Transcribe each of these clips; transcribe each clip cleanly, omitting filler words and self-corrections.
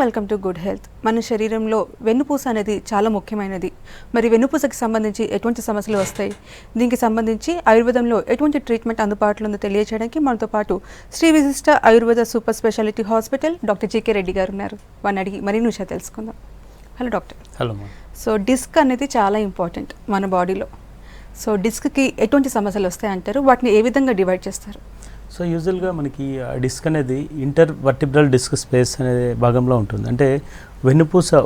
Welcome to good health. మన శరీరంలో వెన్నుపూస అనేది చాలా ముఖ్యమైనది. మరి వెన్నుపూసకి సంబంధించి ఎటువంటి సమస్యలు వస్తాయి, దీనికి సంబంధించి ఆయుర్వేదంలో ఎటువంటి ట్రీట్మెంట్ అందుబాటులో ఉందో తెలియజేయడానికి మనతో పాటు Sri Vishishta Ayurveda super speciality hospital doctor GK Reddy garu ఉన్నారు. వారిని అడిగి మరిన్ని విషయాలు తెలుసుకుందాం. Hello doctor. Hello. So disc అనేది చాలా ఇంపార్టెంట్ మన బాడీలో. సో డిస్క్కి ఎటువంటి సమస్యలు వస్తాయి అంటారు, వాటిని ఏ విధంగా డివైడ్ చేస్తారు? సో యూజువల్గా మనకి డిస్క్ అనేది ఇంటర్ వర్టిబ్రల్ డిస్క్ స్పేస్ అనే భాగంలో ఉంటుంది. అంటే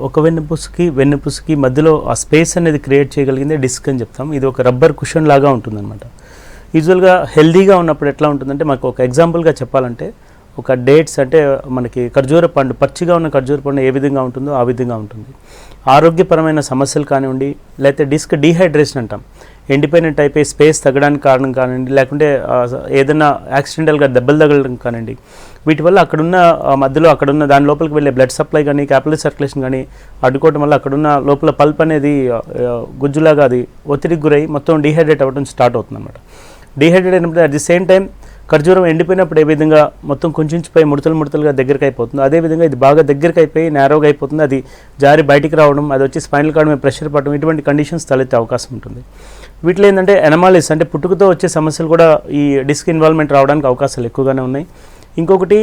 ఒక వెన్నుపూసకి మధ్యలో ఆ స్పేస్ అనేది క్రియేట్ చేయగలిగిందే డిస్క్ అని చెప్తాం. ఇది ఒక రబ్బర్ కుషన్ లాగా ఉంటుందన్నమాట. యూజువల్గా హెల్దీగా ఉన్నప్పుడు ఎట్లా ఉంటుందంటే, మాకు ఒక ఎగ్జాంపుల్గా చెప్పాలంటే, ఒక డేట్స్ అంటే మనకి ఖర్జూర పండు, పచ్చిగా ఉన్న ఖర్జూర పండు ఏ విధంగా ఉంటుందో ఆ విధంగా ఉంటుంది. ఆరోగ్యపరమైన సమస్యలు కానివ్వండి, లేకపోతే డిస్క్ డీహైడ్రేషన్ అంటాం, ఎండిపోయినట్టు అయిపోయి స్పేస్ తగ్గడానికి కారణం కానివ్వండి, లేకుంటే ఏదైనా యాక్సిడెంటల్గా దెబ్బలు తగలడం కానివ్వండి, వీటి వల్ల అక్కడున్న దాని లోపలికి వెళ్ళే బ్లడ్ సప్లై కానీ క్యాపిలరీ సర్క్యులేషన్ కానీ అడ్డుకోవడం వల్ల అక్కడున్న లోపల పల్ప్ అనేది గుజ్జులాగా అది ఒత్తిడికి గురై మొత్తం డీహైడ్రేట్ అవ్వడం స్టార్ట్ అవుతుంది అనమాట. డీహైడ్రేట్ అయినప్పుడు అట్ ది సేమ్ టైం ఖర్జూరం ఎండిపోయినప్పుడు ఏ విధంగా మొత్తం కుంచుకుపోయి ముడతలుగా దగ్గరికి అయిపోతుంది, అదేవిధంగా ఇది బాగా దగ్గరికి అయిపోయి నేరోగా అయిపోతుంది. అది జారి బయటికి రావడం, అది వచ్చి స్పైనల్ కార్డ్ మీద ప్రెషర్ పడడం, ఇటువంటి కండిషన్స్ తలెత్తే అవకాశం ఉంటుంది. వీటిలో ఏంటంటే ఎనమాలిస్ అంటే పుట్టుకతో వచ్చే సమస్యలు కూడా ఈ డిస్క్ ఇన్వాల్వ్మెంట్ రావడానికి అవకాశాలు ఎక్కువగానే ఉన్నాయి. ఇంకొకటి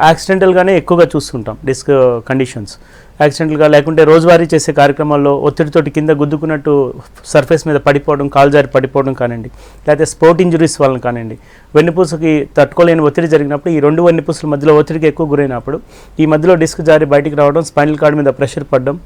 యాక్సిడెంటల్గానే ఎక్కువగా చూస్తుంటాం డిస్క్ కండిషన్స్. యాక్సిడెంటల్గా లేకుంటే రోజువారీ చేసే కార్యక్రమాల్లో ఒత్తిడితోటి కింద గుద్దుకున్నట్టు సర్ఫేస్ మీద పడిపోవడం, కాలు జారి పడిపోవడం కానివ్వండి, లేకపోతే స్పోర్ట్ ఇంజురీస్ వలన కానివ్వండి, వెన్నుపూసకి తట్టుకోలేని ఒత్తిడి జరిగినప్పుడు ఈ రెండు వెన్నుపూసల మధ్యలో ఒత్తిడికి ఎక్కువ గురైనప్పుడు ఈ మధ్యలో డిస్క్ జారి బయటికి రావడం, స్పైనల్ కార్డ్ మీద ప్రెషర్ పడడం,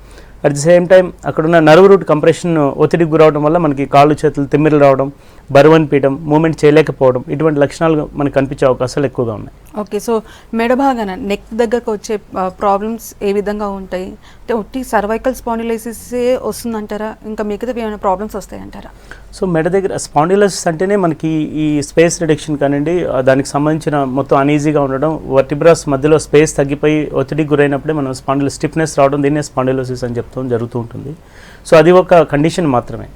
అట్ ది సేమ్ టైం అక్కడున్న నర్వ్ రూట్ కంప్రెషన్ ఒత్తిడికి గురవడం వల్ల మనకి కాళ్ళు చేతులు తిమ్మిరలు రావడం, బరువు అనిపించడం, మూమెంట్ చేయలేకపోవడం, ఇటువంటి లక్షణాలు మనకు కనిపించే అవకాశాలు ఎక్కువగా ఉన్నాయి. ఓకే. సో మెడ భాగాన నెక్ దగ్గరకు వచ్చే ప్రాబ్లమ్స్ ఏ విధంగా ఉంటాయి? అంటే ఒట్టి సర్వైకల్ స్పాండిలైసిస్ వస్తుందంటారా, ఇంకా మిగతా ఏమైనా ప్రాబ్లమ్స్ వస్తాయంటారా? సో మెడ దగ్గర స్పాండిలైసిస్ అంటేనే మనకి ఈ స్పేస్ రిడక్షన్ కానివ్వండి, దానికి సంబంధించిన మొత్తం అనీజీగా ఉండడం, వర్టిబ్రాస్ మధ్యలో స్పేస్ తగ్గిపోయి ఒత్తిడికి గురైనప్పుడే మనం స్టిఫ్నెస్ రావడం, దీన్నే స్పాండిలోసిస్ అని చెప్తాం జరుగుతూ ఉంటుంది. సో అది ఒక కండిషన్ మాత్రమే.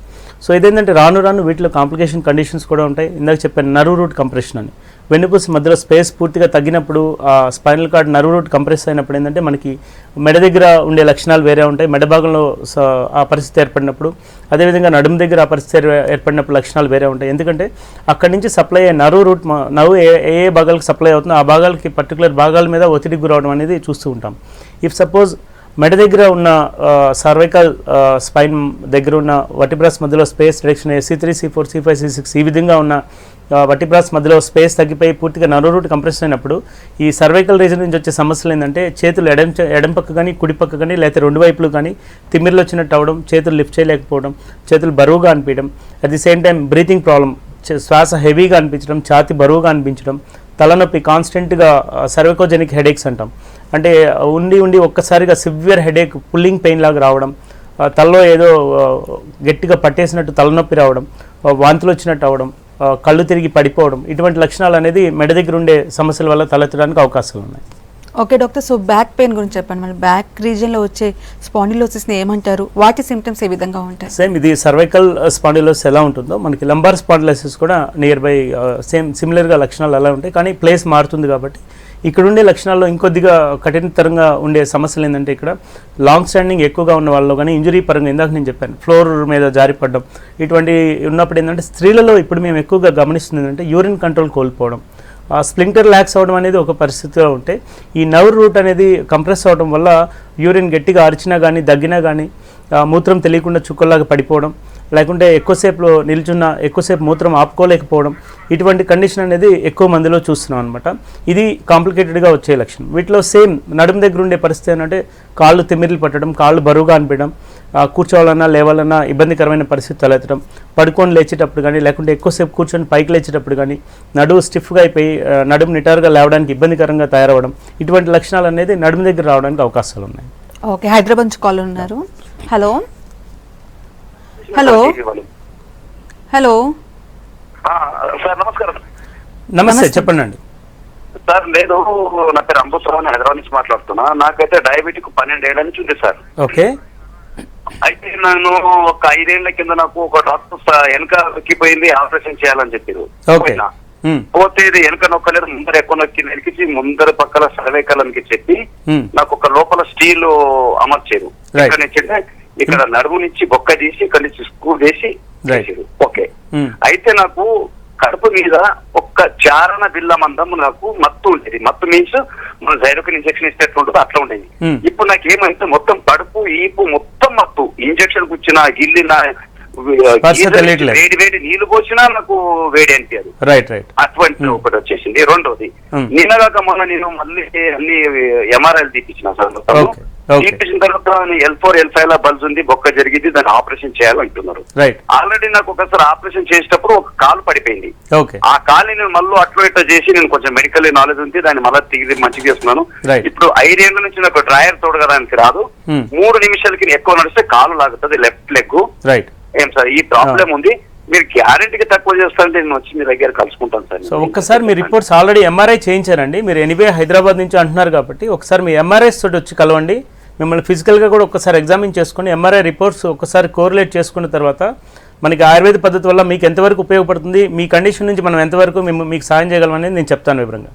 సో ఇదేంటంటే రాను వీటిలో కాంప్లికేషన్ కండిషన్స్ కూడా ఉంటాయి. ఇందాక చెప్పాను నర్వ్ రూట్ కంప్రెషన్ అని, వెన్నుపూస మధ్యలో స్పేస్ పూర్తిగా తగ్గినప్పుడు ఆ spinal cord nerve route compress అయినప్పుడు ఏంటంటే మనకి మెడ దగ్గర ఉండే లక్షణాలు వేరే ఉంటాయి. మెడ భాగంలో ఆ పరిస్థితి ఏర్పడినప్పుడు, అదేవిధంగా నడుము దగ్గర ఆ పరిస్థితి ఏర్పడినప్పుడు లక్షణాలు వేరే ఉంటాయి. ఎందుకంటే అక్కడి నుంచి సప్లై అయ్యే నర్వ్ ఏ భాగాలకు సప్లై అవుతుందో ఆ భాగాలకి పర్టికులర్ భాగాల మీద ఒత్తిడికి గురవడం అనేది చూస్తూ ఉంటాం. ఇఫ్ సపోజ్ మెడ దగ్గర ఉన్న సర్వైకల్ స్పైన్ దగ్గర ఉన్న వర్టిబ్రాస్ మధ్యలో space reduction C3, C4, C5, C6 ఈ విధంగా ఉన్న వర్టిబ్రాస్ మధ్యలో స్పేస్ తగ్గిపోయి పూర్తిగా నర్వ్ రూట్ కంప్రెషన్ అయినప్పుడు ఈ సర్వైకల్ రీజన్ నుంచి వచ్చే సమస్యలు ఏంటంటే చేతులు ఎడం పక్క కానీ కుడి పక్క కానీ లేకపోతే రెండు వైపులు కానీ తిమ్మిర్లు వచ్చినట్టు అవ్వడం, చేతులు లిఫ్ట్ చేయలేకపోవడం, చేతులు బరువుగా అనిపించడం, at the same time breathing problem, శ్వాస హెవీగా అనిపించడం, ఛాతి బరువుగా అనిపించడం, తలనొప్పి, కాన్స్టెంట్గా సర్వైకోజెనిక్ హెడేక్స్ అంటాం, అంటే ఉండి ఒక్కసారిగా సివియర్ హెడేక్, పుల్లింగ్ పెయిన్ లాగా రావడం, తలలో ఏదో గట్టిగా పట్టేసినట్టు తలనొప్పి రావడం, వాంతులు వచ్చినట్టు అవ్వడం, కళ్ళు తిరిగి పడిపోవడం, ఇటువంటి లక్షణాలు అనేది మెడ దగ్గర ఉండే సమస్యల వల్ల తలెత్తడానికి అవకాశాలు ఉన్నాయి. Okay doctor. So back pain గురించి చెప్పండి. మన బ్యాక్ రీజియన్లో వచ్చే స్పాండిలోసిస్ని ఏమంటారు, వాటి సిమ్టమ్స్ ఏ విధంగా ఉంటాయి? సేమ్ ఇది సర్వైకల్ స్పాండిలోసిస్ ఎలా ఉంటుందో మనకి లంబార్ స్పాండిలోసిస్ కూడా నియర్ బై సిమిలర్గా లక్షణాలు ఎలా ఉంటాయి, కానీ ప్లేస్ మారుతుంది. కాబట్టి ఇక్కడ ఉండే లక్షణాల్లో ఇంకొద్దిగా కఠినతరంగా ఉండే సమస్యలు ఏంటంటే, ఇక్కడ లాంగ్ స్టాండింగ్ ఎక్కువగా ఉన్న వాళ్ళు కానీ ఇంజరీ పరంగా ఇందాక నేను చెప్పాను ఫ్లోర్ మీద జారిపడడం, ఇటువంటి ఉన్నప్పుడు ఏంటంటే స్త్రీలలో ఇప్పుడు మేము ఎక్కువగా గమనిస్తుంది ఏంటంటే యూరిన్ కంట్రోల్ కోల్పోవడం, స్ప్లింటర్ ల్యాక్స్ అవ్వడం అనేది ఒక పరిస్థితిలో ఉంటే, ఈ నర్వ్ రూట్ అనేది కంప్రెస్ అవ్వడం వల్ల యూరిన్ గట్టిగా అరిచినా కానీ దగ్గినా కానీ మూత్రం తెలియకుండా చుక్కల్లాగా పడిపోవడం, లేకుంటే ఎక్కువసేపు మూత్రం ఆపుకోలేకపోవడం, ఇటువంటి కండిషన్ అనేది ఎక్కువ మందిలో చూస్తున్నాం అనమాట. ఇది కాంప్లికేటెడ్గా వచ్చే లక్షణం. వీటిలో సేమ్ నడుము దగ్గర ఉండే పరిస్థితి ఏంటంటే కాళ్ళు తిమ్మిర్లు పట్టడం, కాళ్ళు బరువుగా అనిపించడం, కూర్చోవాలన్నా లేవాలన్నా ఇబ్బందికరమైన పరిస్థితి తలెత్తడం, పడుకొని లేచేటప్పుడు కానీ లేకుంటే ఎక్కువసేపు కూర్చొని పైకి లేచేటప్పుడు కానీ నడుము స్టిఫ్గా అయిపోయి నడుము నిటారుగా లేవడానికి ఇబ్బందికరంగా తయారవడం, ఇటువంటి లక్షణాలు అనేది నడుము దగ్గర రావడానికి అవకాశాలు ఉన్నాయి. ఓకే. హైదరాబాద్ నుంచి కాల్ ఉన్నారు. హలో హలో హలో సార్ నమస్కారం. నమస్తే, చెప్పండి అండి. సార్ నేను నా పేరు అంబుస్వామి, హైదరాబాద్ నుంచి మాట్లాడుతున్నా. నాకైతే డయాబెటిక్ 12 ఏళ్ల నుంచి ఉంది సార్. ఓకే. అయితే నేను ఒక 5 ఏళ్ల కింద నాకు ఒక డాక్టర్ వెనక వెక్కిపోయింది, ఆపరేషన్ చేయాలని చెప్పారు. పోతే ఇది వెనక నొక్కలేదు, ముందర ఎక్కువ నొక్కించి ముందర పక్కల సర్వేకలనికి చెప్పి నాకు ఒక లోపల స్టీల్ అమర్చారు. ఇక్కడ నుంచి ఇక్కడ నడుము నుంచి బొక్క తీసి ఇక్కడ నుంచి స్క్రూ వేసి ఓకే. అయితే నాకు కడుపు మీద ఒక్క చారణ బిల్ల మందము నాకు మత్తు ఉండేది. మత్తు మీన్స్ మన జైరోకిన్ ఇంజక్షన్ ఇస్తే ఉంటుంది అట్లా ఉండేది. ఇప్పుడు నాకు ఏమైతే మొత్తం కడుపు ఈపు మొత్తం మత్తు, ఇంజక్షన్ కూర్చున్నా గిల్లిన వేడి వేడి నీళ్లు పోసినా నాకు వేడి అనిపించదు. అటువంటి ఒకటి వచ్చేసింది. రెండోది నిన్నగాక మొన్న నేను మళ్ళీ అన్ని ఎంఆర్ఐలు తీపించిన సార్. తీపించిన తర్వాత L4 L5 లా బల్జ్ ఉంది, బొక్క జరిగింది, దాన్ని ఆపరేషన్ చేయాలంటున్నారు. ఆల్రెడీ నాకు ఒకసారి ఆపరేషన్ చేసేటప్పుడు ఒక కాలు పడిపోయింది. ఆ కాలుని నేను మళ్ళీ అట్లా ఇట్లా చేసి నేను కొంచెం మెడికల్ నాలెడ్జ్ ఉంది, దాన్ని మళ్ళీ తిరిగి మంచిగా చేస్తున్నాను. ఇప్పుడు 5 ఏళ్ల నుంచి నాకు డ్రైయర్ తోడగడానికి రాదు. 3 నిమిషాలకి ఎక్కువ నడిస్తే కాలు లాగుతుంది లెఫ్ట్ లెగ్. ఏం సార్ ఈ ప్రాబ్లం ఉంది, మీరు గ్యారెంటీకి తక్కువ చేస్తారంటే నేను వచ్చి మీ దగ్గర కలుసుకుంటాను సార్. సో ఒక్కసారి మీ రిపోర్ట్స్ ఆల్రెడీ ఎంఆర్ఐ చేయించారండి, మీరు ఎనీవే హైదరాబాద్ నుంచి అంటున్నారు కాబట్టి ఒకసారి మీ ఎంఆర్ఐస్ తోటి వచ్చి కలవండి. మిమ్మల్ని ఫిజికల్గా కూడా ఒకసారి ఎగ్జామిన్ చేసుకుని ఎంఆర్ఐ రిపోర్ట్స్ ఒకసారి కోరిలేట్ చేసుకున్న తర్వాత మనకి ఆయుర్వేద పద్ధతి వల్ల మీకు ఎంతవరకు ఉపయోగపడుతుంది, మీ కండిషన్ నుంచి మనం ఎంతవరకు మీకు సాయం చేయగలమనేది నేను చెప్తాను వివరంగా.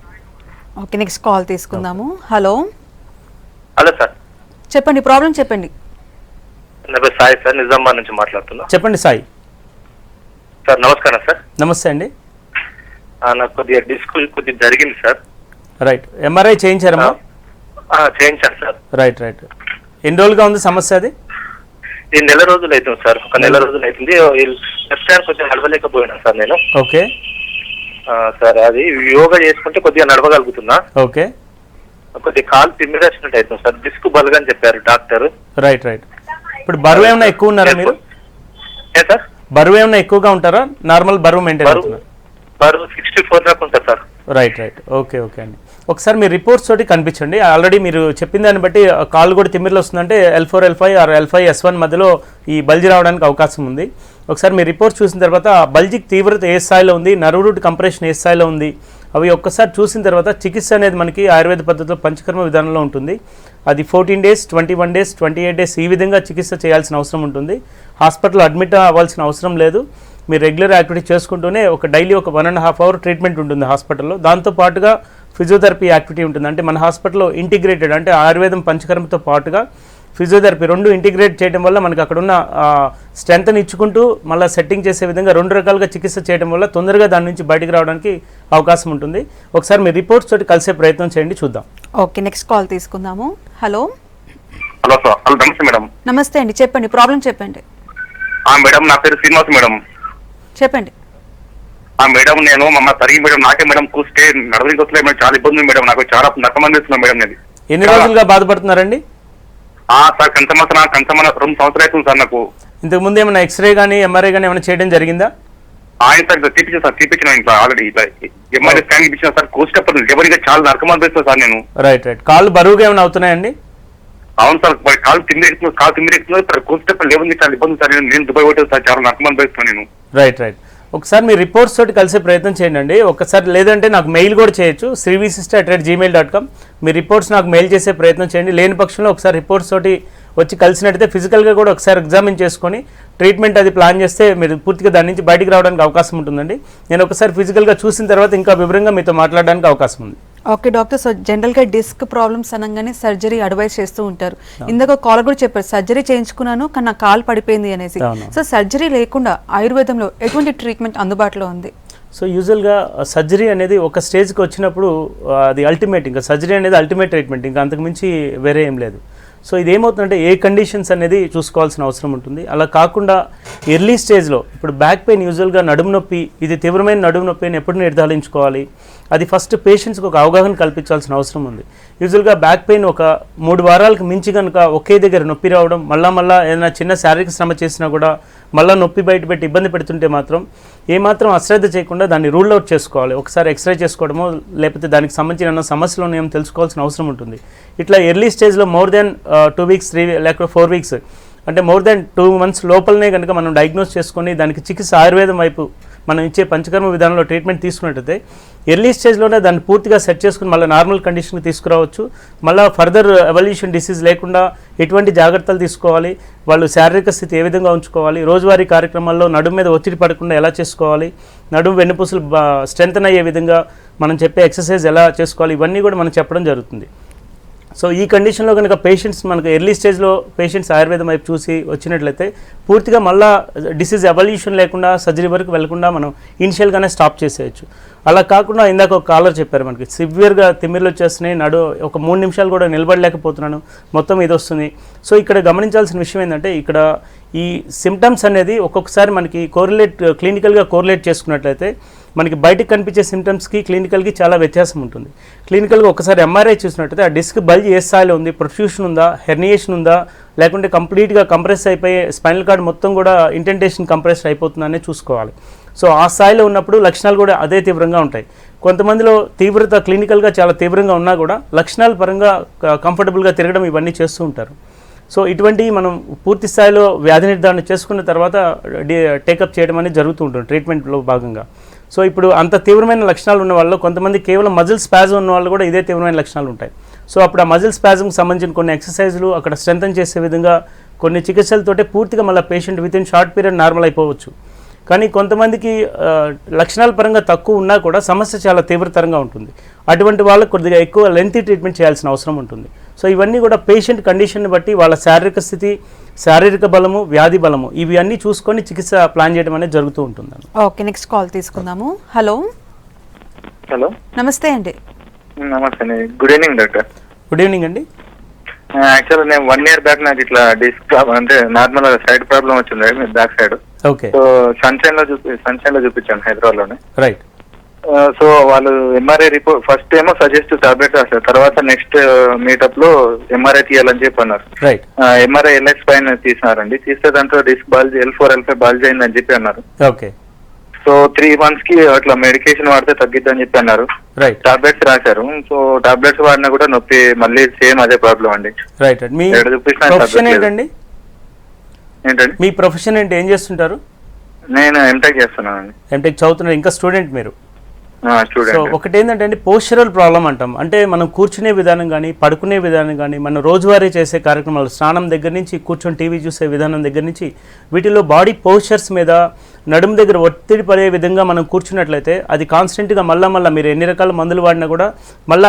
ఓకే, నెక్స్ట్ కాల్ తీసుకుందాము. హలో హలో సార్, చెప్పండి ప్రాబ్లం చెప్పండి. నా పేరు సాయి సార్, నిజామాబాద్ నుంచి మాట్లాడుతున్నా. చెప్పండి సాయి. సార్ నమస్కారం సార్. నమస్తే అండి. నాకు కొద్దిగా డిస్క్ కొద్దిగా జరిగింది సార్. Right, MRI చేయించారమ్మా? చేయించాను సార్. రైట్. ఎన్ని రోజులుగా ఉంది సమస్య? అది ఇది నెల రోజులు అవుతుంది సార్, ఒక నెల రోజులు అవుతుంది. లెఫ్ట్ హ్యాండ్ కొంచెం నడవలేకపోయినా సార్ నేను. ఓకే సార్, అది యోగా చేసుకుంటే కొద్దిగా నడవగలుగుతున్నా. ఓకే, కొద్దిగా కాలు తిమ్మిరేసినట్టు అవుతుంది సార్, డిస్క్ బల్గని చెప్పారు డాక్టర్. రైట్. ఇప్పుడు బరువు ఏమైనా ఎక్కువ ఉన్నారా మీరు? సార్ బరువు ఏమైనా ఎక్కువగా ఉంటారా? నార్మల్ బరువు మెయింటైన్ అవుతున్నారు? బరువు 64 దాకా ఉంటుంది సార్. రైట్. ఓకే అండి, ఒకసారి మీ రిపోర్ట్స్ తోటి కనిపించండి. ఆల్రెడీ మీరు చెప్పిన దాన్ని బట్టి కాళ్ళు కూడా తిమ్మిర్లు వస్తుందంటే L4 L5 are L5 S1 మధ్యలో ఈ బల్జీ రావడానికి అవకాశం ఉంది. ఒకసారి మీ రిపోర్ట్స్ చూసిన తర్వాత ఆ బల్జీకి తీవ్రత ఏ స్థాయిలో ఉంది, నర్వ్ రూట్ కంప్రెషన్ ఏ స్థాయిలో ఉంది, అవి ఒక్కసారి చూసిన తర్వాత చికిత్స అనేది మనకి ఆయుర్వేద పద్ధతిలో పంచకర్మ విధానంలో ఉంటుంది. అది 14 days, 21 days, 28 days ఈ విధంగా చికిత్స చేయాల్సిన అవసరం ఉంటుంది. హాస్పిటల్ అడ్మిట్ అవ్వాల్సిన అవసరం లేదు. మీరు రెగ్యులర్ యాక్టివిటీ చేసుకుంటూనే ఒక డైలీ ఒక 1.5 hour ట్రీట్మెంట్ ఉంటుంది హాస్పిటల్లో. దాంతోపాటుగా ఫిజియోథెరపీ యాక్టివిటీ ఉంటుంది. అంటే మన హాస్పిటల్లో ఇంటిగ్రేటెడ్ అంటే ఆయుర్వేదం పంచకర్మతో పాటుగా ఫిజియోథెరపీ 2 ఇంటిగ్రేట్ చేయడం వల్ల మనకు అక్కడ ఉన్న స్ట్రెంత్ని ఇచ్చుకుంటూ మళ్ళీ సెట్టింగ్ చేసే విధంగా 2 రకాలుగా చికిత్స చేయడం వల్ల తొందరగా దాని నుంచి బయటికి రావడానికి అవకాశం ఉంటుంది. ఒకసారి మీ రిపోర్ట్స్ తోటి కలిసే ప్రయత్నం చేయండి, చూద్దాం. ఓకే, నెక్స్ట్ కాల్ తీసుకుందాము. Hello sir. నమస్తే మేడం. నమస్తే అండి, చెప్పండి ప్రాబ్లం చెప్పండి. మేడం నా పేరు శ్రీనివాస్ మేడం. చెప్పండి. మేడం నేను మమ్మ సరిగి మేడం నాకే మేడం కూస్తే నడవడానికి వస్తలే మేడం, చాలా ఇబ్బంది ఉంది మేడం, నాకు చాలా నష్టం ఇస్తున్నాం మేడం. నేను ఎన్ని రోజులుగా బాధపడుతున్నారండి? సార్ కంచమన 2 సంవత్సరాలు అవుతుంది సార్. నాకు ఇంతకు ముందు ఏమైనా ఎక్స్రే కానీ ఎంఆర్ఐ కానీ ఏమైనా చేయడం జరిగిందా? సార్ తీపించిన ఇంట్లో ఆల్రెడీ ఎంఆర్ఐ స్కాన్ ఇప్పించిన సార్. కూసేటప్పుడు ఎవరిగా చాలా నరకం అనిపిస్తుంది సార్. నేను రైట్. కాళ్ళు బరువుగా ఏమైనా అవుతున్నాయండి? అవును సార్, కాలు తిమ్మిరెక్కుతుంది ఇప్పుడు కూసేటప్పుడు లేవని చాలా ఇబ్బంది సార్. నేను దుబాయ్ కొట్టేది సార్, చాలా నరకం అనిపిస్తున్నాను నేను. రైట్. ఒకసారి మీ రిపోర్ట్స్ తోటి కలిసే ప్రయత్నం చేయండి. ఒకసారి లేదంటే నాకు మెయిల్ కూడా చేయొచ్చు, srivsister@gmail.com. మీ రిపోర్ట్స్ నాకు మెయిల్ చేసే ప్రయత్నం చేయండి. లేని పక్షంలో ఒకసారి రిపోర్ట్స్ తోటి వచ్చి కలిసినట్టయితే ఫిజికల్గా కూడా ఒకసారి ఎగ్జామిన్ చేసుకొని ట్రీట్మెంట్ అది ప్లాన్ చేస్తే మీరు పూర్తిగా దాని నుంచి బయటికి రావడానికి అవకాశం ఉంటుందండి. నేను ఒకసారి ఫిజికల్గా చూసిన తర్వాత ఇంకా వివరంగా మీతో మాట్లాడడానికి అవకాశం ఉంది. ఓకే డాక్టర్, సో జనరల్గా డిస్క్ ప్రాబ్లమ్స్ అనగానే సర్జరీ అడ్వైస్ చేస్తూ ఉంటారు. ఇందాక కాల్ కూడా చెప్పారు సర్జరీ చేయించుకున్నాను కానీ నా కాలు పడిపోయింది అనేసి. సో సర్జరీ లేకుండా ఆయుర్వేదంలో ఎటువంటి ట్రీట్మెంట్ అందుబాటులో ఉంది? సో యూజువల్గా సర్జరీ అనేది ఒక స్టేజ్కి వచ్చినప్పుడు అది అల్టిమేట్, ఇంకా సర్జరీ అనేది అల్టిమేట్ ట్రీట్మెంట్, ఇంకా అంతకుమించి వేరే ఏం లేదు. సో ఇది ఏమవుతుందంటే ఏ కండిషన్స్ అనేది చూసుకోవాల్సిన అవసరం ఉంటుంది. అలా కాకుండా ఎర్లీ స్టేజ్లో ఇప్పుడు బ్యాక్ పెయిన్ యూజువల్గా నడుము నొప్పి, ఇది తీవ్రమైన నడుము నొప్పి అని ఎప్పుడు నిర్ధారించుకోవాలి, అది ఫస్ట్ పేషెంట్స్కి ఒక అవగాహన కల్పించాల్సిన అవసరం ఉంది. యూజువల్గా బ్యాక్ పెయిన్ ఒక 3 వారాలకు మించి కనుక ఒకే దగ్గర నొప్పి రావడం, మళ్ళా ఏదైనా చిన్న శారీరక శ్రమ చేసినా కూడా మళ్ళీ నొప్పి బయటపెట్టి ఇబ్బంది పెడుతుంటే మాత్రం ఏమాత్రం అశ్రద్ధ చేయకుండా దాన్ని రూల్ అవుట్ చేసుకోవాలి. ఒకసారి ఎక్స్రే చేసుకోవడమో లేకపోతే దానికి సంబంధించిన సమస్యలు ఉన్నాయేమో తెలుసుకోవాల్సిన అవసరం ఉంటుంది. ఇట్లా ఎర్లీ స్టేజ్లో మోర్ దెన్ 2 weeks 3 లేకపోతే 4 weeks అంటే మోర్ దెన్ 2 months లోపలనే కనుక మనం డయాగ్నోస్ చేసుకొని దానికి చికిత్స ఆయుర్వేదం వైపు మనం ఇచ్చే పంచకర్మ విధానంలో ట్రీట్మెంట్ తీసుకున్నట్టయితే ఎర్లీ స్టేజ్లోనే దాన్ని పూర్తిగా సెట్ చేసుకుని మళ్ళీ నార్మల్ కండిషన్కి తీసుకురావచ్చు. మళ్ళీ ఫర్దర్ ఎవల్యూషన్ డిసీజ్ లేకుండా ఎటువంటి జాగ్రత్తలు తీసుకోవాలి, వాళ్ళు శారీరక స్థితి ఏ విధంగా ఉంచుకోవాలి, రోజువారీ కార్యక్రమాల్లో నడుము మీద ఒత్తిడి పడకుండా ఎలా చేసుకోవాలి, నడుము వెన్నుపూసలు స్ట్రెంథన్ అయ్యే విధంగా మనం చెప్పే ఎక్సర్సైజ్ ఎలా చేసుకోవాలి, ఇవన్నీ కూడా మనం చెప్పడం జరుగుతుంది. సో ఈ కండిషన్లో కనుక పేషెంట్స్ మనకు ఎర్లీ స్టేజ్లో పేషెంట్స్ ఆయుర్వేదం వైపు చూసి వచ్చినట్లయితే పూర్తిగా మళ్ళీ డిసీజ్ ఎవల్యూషన్ లేకుండా సర్జరీ వరకు వెళ్లకుండా మనం ఇనిషియల్గానే స్టాప్ చేసేయచ్చు. అలా కాకుండా ఇందాక ఒక కాలర్ చెప్పారు, మనకి సివియర్గా తిమ్మిర్లు వచ్చేస్తున్నాయి, ఒక 3 నిమిషాలు కూడా నిలబడలేకపోతున్నాను, మొత్తం ఇది వస్తుంది. సో ఇక్కడ గమనించాల్సిన విషయం ఏంటంటే ఇక్కడ ఈ సిమ్టమ్స్ అనేది ఒక్కొక్కసారి మనకి క్లినికల్గా కోరిలేట్ చేసుకున్నట్లయితే మనకి బయటకు కనిపించే సిమ్టమ్స్కి క్లినికల్కి చాలా వ్యత్యాసం ఉంటుంది. క్లినికల్గా ఒకసారి ఎంఆర్ఐ చూసినట్టయితే ఆ డిస్క్ బల్జ్ ఏ స్థాయిలో ఉంది, ప్రొట్రూషన్ ఉందా, హెర్నియేషన్ ఉందా, లేకుంటే కంప్లీట్గా కంప్రెస్ అయిపోయి స్పైనల్ కార్డ్ మొత్తం కూడా ఇంటెంటేషన్ కంప్రెస్ అయిపోతుందనే చూసుకోవాలి. సో ఆ స్థాయిలో ఉన్నప్పుడు లక్షణాలు కూడా అదే తీవ్రంగా ఉంటాయి. కొంతమందిలో తీవ్రత క్లినికల్గా చాలా తీవ్రంగా ఉన్నా కూడా లక్షణాల పరంగా కంఫర్టబుల్గా తిరగడం ఇవన్నీ చేస్తూ ఉంటారు. సో ఇటువంటివి మనం పూర్తి స్థాయిలో వ్యాధి నిర్ధారణ చేసుకున్న తర్వాత టేకప్ చేయడం అనేది జరుగుతూ ఉంటుంది ట్రీట్మెంట్లో భాగంగా. సో ఇప్పుడు అంత తీవ్రమైన లక్షణాలు ఉన్న వాళ్ళు కొంతమంది కేవలం మజిల్ స్పాజం ఉన్న వాళ్ళు కూడా ఇదే తీవ్రమైన లక్షణాలు ఉంటాయి. సో అప్పుడు ఆ మజిల్ స్పాజంకి సంబంధించిన కొన్ని ఎక్సర్సైజులు అక్కడ స్ట్రెంథన్ చేసే విధంగా కొన్ని చికిత్సలతోటే పూర్తిగా మళ్ళీ patient with in short period normal అయిపోవచ్చు. కానీ కొంతమందికి లక్షణాల పరంగా తక్కువ ఉన్నా కూడా సమస్య చాలా తీవ్రతరంగా ఉంటుంది. అటువంటి వాళ్ళకు కొద్దిగా ఎక్కువ లెంతీ ట్రీట్మెంట్ చేయాల్సిన అవసరం ఉంటుంది. సో ఇవన్నీ కూడా పేషెంట్ కండిషన్ని బట్టి వాళ్ళ శారీరక స్థితి, శారీరక బలము, వ్యాధి బలము ఇవి అన్నీ చూసుకొని చికిత్స ప్లాన్ చేయడం అనేది జరుగుతూ ఉంటుంది. ఓకే, నెక్స్ట్ కాల్ తీసుకుందాము. హలో హలో, నమస్తే అండి. నమస్తే అండి. Good evening doctor. Good evening అండి. యాక్చువల్ నేను 1 year బ్యాక్ నాకు ఇట్లా డిస్క్ అంటే నార్మల్ సైడ్ ప్రాబ్లం వచ్చింది back side. Okay. So sunshine లో చూపించాను హైదరాబాద్ లోనే. రైట్. సో వాళ్ళు ఎంఆర్ఐ రిపోర్ట్ ఫస్ట్ ఏమో సజెస్ట్ టాబ్లెట్ రాశారు, తర్వాత నెక్స్ట్ మీటప్ లో ఎంఆర్ఐ తీయాలని చెప్పి అన్నారు. రైట్. ఎంఆర్ఐ ఎల్ఎక్స్ పైన తీసినారండి. తీస్తే దాంట్లో డిస్క్ బాల్జ్ L4 L5 బాల్జ్ అయిందని చెప్పి అన్నారు. ఓకే. సో 3 months కి అట్లా మెడికేషన్ వాడితే తగ్గిద్దని చెప్పి అన్నారు. రైట్. టాబ్లెట్స్ రాశారు. సో టాబ్లెట్స్ వాడినా కూడా నొప్పి మళ్ళీ సేమ్ అదే ప్రాబ్లం అండి. రైట్. మీ ప్రొఫెషన్ ఏంటండి? ఏంటండి మీ ప్రొఫెషన్ ఏంటి, ఏం చేస్తుంటారు? నేను ఎంటెక్ చేస్తున్నానండి. ఎంటెక్ చదువుతున్నారు, ఇంకా స్టూడెంట్ మీరు? So student. ఒకటి ఏంటంటే అండి, పోస్చరల్ ప్రాబ్లం అంటాం. అంటే మనం కూర్చునే విధానం కానీ, పడుకునే విధానం కానీ, మనం రోజువారీ చేసే కార్యక్రమాలు, స్నానం దగ్గర నుంచి కూర్చొని టీవీ చూసే విధానం దగ్గర నుంచి వీటిలో బాడీ పోస్చర్స్ మీద నడుము దగ్గర ఒత్తిడి పడే విధంగా మనం కూర్చున్నట్లయితే అది కాన్స్టెంట్గా మళ్ళీ మీరు ఎన్ని రకాల మందులు వాడినా కూడా మళ్ళీ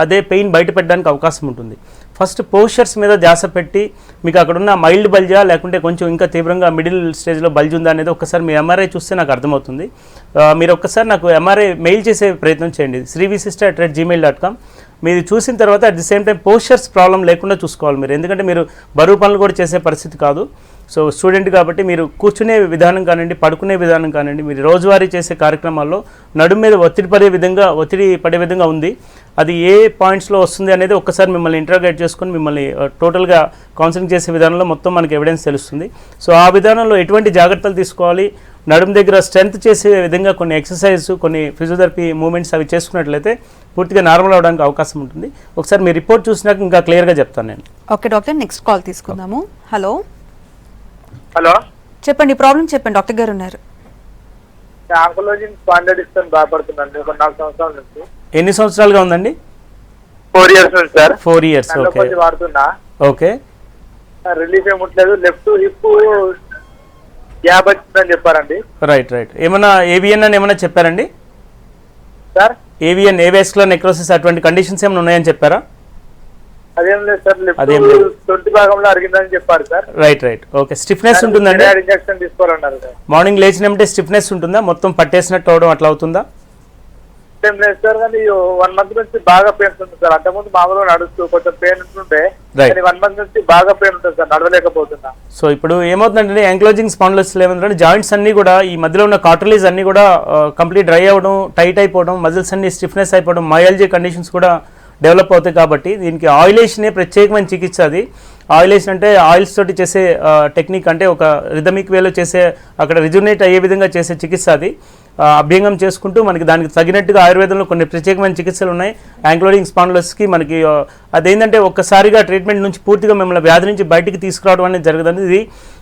అదే పెయిన్ బయటపెట్టడానికి అవకాశం ఉంటుంది. ఫస్ట్ పోస్చర్స్ మీద ధ్యాస పెట్టి మీకు అక్కడున్న మైల్డ్ బల్జా లేకుంటే కొంచెం ఇంకా తీవ్రంగా మిడిల్ స్టేజ్లో బల్జ్ ఉందా అనేది ఒకసారి మీ ఎంఆర్ఐ చూస్తే నాకు అర్థమవుతుంది. మీరు ఒక్కసారి నాకు ఎంఆర్ఐ మెయిల్ చేసే ప్రయత్నం చేయండి, srivisister@gmail.com. మీరు చూసిన తర్వాత at the same time postures problem లేకుండా చూసుకోవాలి మీరు, ఎందుకంటే మీరు బరువు పనులు కూడా చేసే పరిస్థితి కాదు. సో స్టూడెంట్ కాబట్టి మీరు కూర్చునే విధానం కానివ్వండి, పడుకునే విధానం కానివ్వండి, మీరు రోజువారీ చేసే కార్యక్రమాల్లో నడుము మీద ఒత్తిడి పడే విధంగా ఉంది. అది ఏ పాయింట్స్లో వస్తుంది అనేది ఒక్కసారి మిమ్మల్ని ఇంటరాగేట్ చేసుకొని మిమ్మల్ని టోటల్గా కౌన్సిలింగ్ చేసే విధానంలో మొత్తం మనకి ఎవిడెన్స్ తెలుస్తుంది. సో ఆ విధానంలో ఎటువంటి జాగ్రత్తలు తీసుకోవాలి, నడుము దగ్గర స్ట్రెంత్ చేసే విధంగా కొన్ని ఎక్సర్సైజ్, కొన్ని ఫిజియోథెరపీ మూమెంట్స్ అవి చేసుకున్నట్లయితే పూర్తిగా నార్మల్ అవడానికి అవకాశం ఉంటుంది. ఒకసారి మీ రిపోర్ట్ చూసినాక ఇంకా క్లియర్గా చెప్తాను నేను. ఓకే డాక్టర్, నెక్స్ట్ కాల్ తీసుకుందాము. హలో హలో, చెప్పండి, ప్రాబ్లం చెప్పండి, డాక్టర్ గారు ఉన్నారు. ఆంకలోజింగ్ స్పాండిలోసిస్ బాధపడుతున్నాను ఒక 4 సంవత్సరాల నుంచి. ఎన్ని సంవత్సరాలుగా ఉందండి? 4 years నుంచి సార్. 4 years. ఓకే. వాడుతున్నా. ఓకే. రిలీఫ్ ఏముంటలేదు. లెఫ్ట్ హిప్ గ్యాప్ వచ్చిందని చెప్పారండి. రైట్. ఏమన్నా ఏవియన్ అని ఏమన్నా చెప్పారండి సార్? ఏవియన్, ఏవియాస్కులర్ నెక్రోసిస్ అటువంటి కండిషన్స్ ఏమైనా ఉన్నాయని చెప్పారా? అదేం లేదు సార్, లెఫ్ట్ 20 భాగంలో అరిగిందని చెప్పారు సార్. రైట్. ఓకే. స్టిఫ్నెస్ ఉంటుందండి? ఇంజెక్షన్ తీసుకోవాలన్నారు సార్. మార్నింగ్ లేచినప్పుడు స్టిఫ్నెస్ ఉంటుందా, మొత్తం పట్టేసినట్టు అవడం అట్లా అవుతుందా? ఏం లేదు సార్, కానీ 1 month నుంచి బాగా పెయిన్స్ ఉంటుంది సార్. అంతకుముందు మామూలుగా నడుస్తూ కొంచెం పెయిన్ ఉంటుండే, కానీ 1 month నుంచి బాగా పెయిన్ ఉంటుంది సార్, నడవలేకపోతున్నా. సో ఇప్పుడు ఏమవుతుందంటే యాంక్లోజింగ్ స్పాండిలోసిస్ ఏమంటే జాయింట్స్ అన్ని కూడా ఈ మధ్యలో ఉన్న కార్టిలేజ్ అన్ని కూడా కంప్లీట్ డ్రై అవ్వడం, టైట్ అయిపోవడం, మజిల్స్ అన్ని స్టిఫ్నెస్ అయిపోవడం, మయాలజీ కండిషన్స్ కూడా డెవలప్ అవుతాయి. కాబట్టి దీనికి ఆయిలేషనే ప్రత్యేకమైన చికిత్స. అది ఆయిలేషన్ అంటే ఆయిల్స్ తోటి చేసే టెక్నిక్, అంటే ఒక రిథమిక్ వేలో చేసే, అక్కడ రిజునేట్ అయ్యే విధంగా చేసే చికిత్స. అది అభ్యంగం చేసుకుంటూ మనకి దానికి తగినట్టుగా ఆయుర్వేదంలో కొన్ని ప్రత్యేకమైన చికిత్సలు ఉన్నాయి యాంక్లోజింగ్ స్పాండిలోసిస్కి. మనకి అదేంటంటే ఒక్కసారిగా ట్రీట్మెంట్ నుంచి పూర్తిగా మిమ్మల్ని వ్యాధి నుంచి బయటికి తీసుకురావడం అనేది జరగదండి. ఇది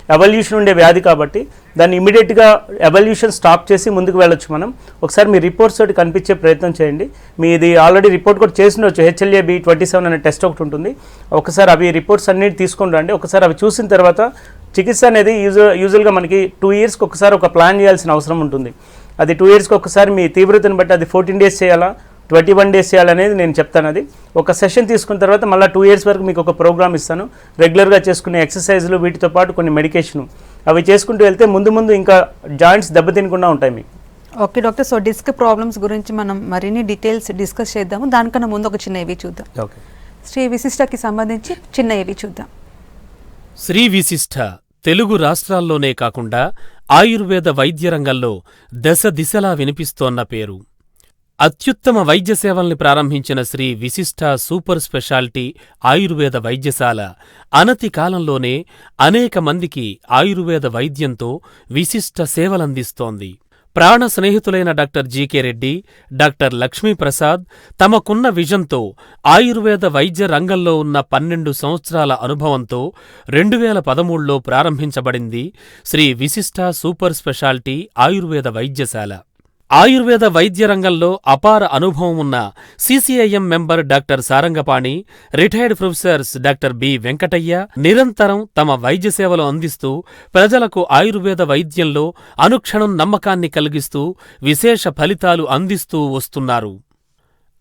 ఎవల్యూషన్ ఉండే వ్యాధి కాబట్టి దాన్ని ఇమీడియట్గా ఎవల్యూషన్ స్టాప్ చేసి ముందుకు వెళ్ళొచ్చు మనం. ఒకసారి మీ రిపోర్ట్స్ తోటి కనిపించే ప్రయత్నం చేయండి. మీది ఆల్రెడీ రిపోర్ట్ కూడా చేసినవచ్చు, HLA-B27 అనే టెస్ట్ ఒకటి ఉంటుంది. ఒకసారి అవి రిపోర్ట్స్ అన్నిటి తీసుకొని రండి. ఒకసారి అవి చూసిన తర్వాత చికిత్స అనేది యూజువల్గా మనకి 2 yearsకి ఒకసారి ఒక ప్లాన్ చేయాల్సిన అవసరం ఉంటుంది. అది 2 yearsకి ఒకసారి మీ తీవ్రతను బట్టి అది 14 days చేయాలా, 21 days చేయాలనేది నేను చెప్తాను. అది ఒక సెషన్ తీసుకున్న తర్వాత మళ్ళీ 2 years వరకు మీకు ఒక ప్రోగ్రామ్ ఇస్తాను. రెగ్యులర్గా చేసుకునే ఎక్సర్సైజులు వీటితో పాటు కొన్ని మెడికేషను అవి చేసుకుంటూ వెళ్తే ముందు ఇంకా జాయింట్స్ దెబ్బతినకుండా ఉంటాయి మీకు. Okay doctor, so disc problems గురించి మనం మరిన్ని డీటెయిల్స్ డిస్కస్ చేద్దాము. దానికన్నా ముందు ఒక చిన్న ఏవి చూద్దాం. ఓకే, శ్రీ విశిష్టకి సంబంధించి చిన్న ఏవి చూద్దాం. శ్రీ విశిష్ట తెలుగు రాష్ట్రాల్లోనే కాకుండా ఆయుర్వేద వైద్య రంగంలో దశ దిశలా వినిపిస్తోన్న పేరు. అత్యుత్తమ వైద్య సేవల్ని ప్రారంభించిన శ్రీ విశిష్ట సూపర్ స్పెషాలిటీ ఆయుర్వేద వైద్యశాల అనతి కాలంలోనే అనేక మందికి ఆయుర్వేద వైద్యంతో విశిష్ట సేవలందిస్తోంది. ప్రాణ స్నేహితులైన doctor GK Reddy, doctor Lakshmiprasad తమకున్న విజన్తో ఆయుర్వేద వైద్య రంగంలో ఉన్న 12 సంవత్సరాల అనుభవంతో 2013లో ప్రారంభించబడింది శ్రీ విశిష్ట సూపర్ స్పెషాలిటీ ఆయుర్వేద వైద్యశాల. ఆయుర్వేద వైద్య రంగంలో అపార అనుభవం ఉన్న CCIM member doctor Sarangapani, retired professors doctor B Venkataiah నిరంతరం తమ వైద్య సేవలు అందిస్తూ ప్రజలకు ఆయుర్వేద వైద్యంలో అనుక్షణం నమ్మకాన్ని కలిగిస్తూ విశేష ఫలితాలు అందిస్తూ వస్తున్నారు.